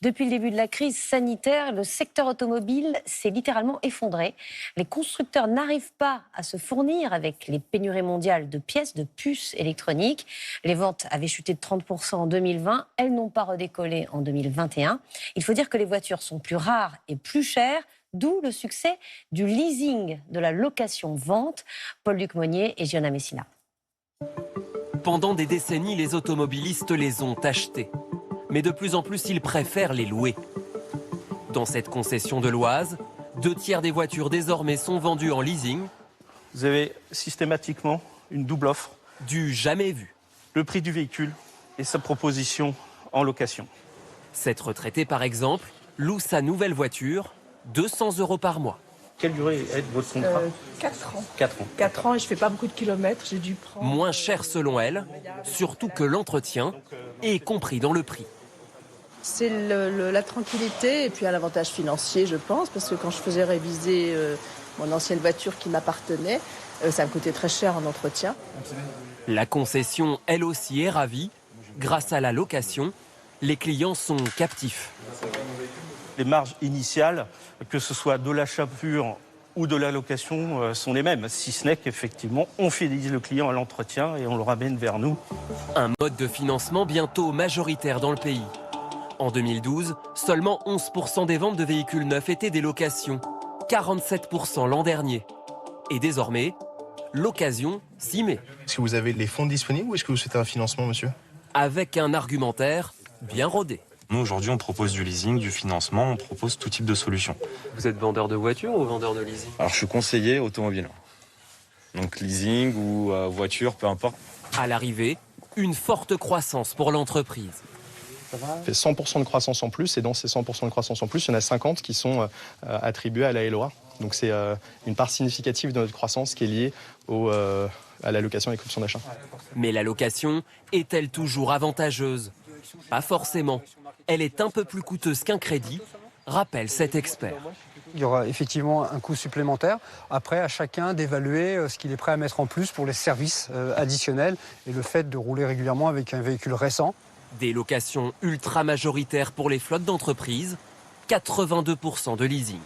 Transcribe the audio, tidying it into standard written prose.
Depuis le début de la crise sanitaire, le secteur automobile s'est littéralement effondré. Les constructeurs n'arrivent pas à se fournir avec les pénuries mondiales de pièces, de puces électroniques. Les ventes avaient chuté de 30% en 2020. Elles n'ont pas redécollé en 2021. Il faut dire que les voitures sont plus rares et plus chères, d'où le succès du leasing, de la location-vente. Paul-Luc Monnier et Giona Messina. Pendant des décennies, les automobilistes les ont achetés. Mais de plus en plus, ils préfèrent les louer. Dans cette concession de l'Oise, 2/3 des voitures désormais sont vendues en leasing. Vous avez systématiquement une double offre. Du jamais vu. Le prix du véhicule et sa proposition en location. Cette retraitée, par exemple, loue sa nouvelle voiture, 200 € par mois. Quelle durée est votre contrat 4 ans. 4 ans. 4 ans et je fais pas beaucoup de kilomètres, j'ai dû prendre... Moins cher selon elle, surtout que l'entretien est compris dans le prix. C'est la tranquillité et puis un avantage financier, je pense, parce que quand je faisais réviser mon ancienne voiture qui m'appartenait, ça me coûtait très cher en entretien. La concession, elle aussi, est ravie. Grâce à la location, les clients sont captifs. Les marges initiales, que ce soit de l'achat pur ou de la location, sont les mêmes. Si ce n'est qu'effectivement, on fidélise le client à l'entretien et on le ramène vers nous. Un mode de financement bientôt majoritaire dans le pays. En 2012, seulement 11% des ventes de véhicules neufs étaient des locations, 47% l'an dernier. Et désormais, l'occasion s'y met. Est-ce que vous avez les fonds disponibles ou est-ce que vous souhaitez un financement, monsieur? Avec un argumentaire bien rodé. Nous, aujourd'hui, on propose du leasing, du financement, on propose tout type de solutions. Vous êtes vendeur de voitures ou vendeur de leasing? Alors, je suis conseiller automobile. Donc, leasing ou voiture, peu importe. À l'arrivée, une forte croissance pour l'entreprise. Ça fait 100% de croissance en plus et dans ces 100% de croissance en plus, il y en a 50 qui sont attribués à la LOA. Donc c'est une part significative de notre croissance qui est liée à la location et l'option d'achat. Mais la location est-elle toujours avantageuse? Pas forcément. Elle est un peu plus coûteuse qu'un crédit, rappelle cet expert. Il y aura effectivement un coût supplémentaire. Après, à chacun d'évaluer ce qu'il est prêt à mettre en plus pour les services additionnels et le fait de rouler régulièrement avec un véhicule récent. Des locations ultra majoritaires pour les flottes d'entreprises, 82% de leasing.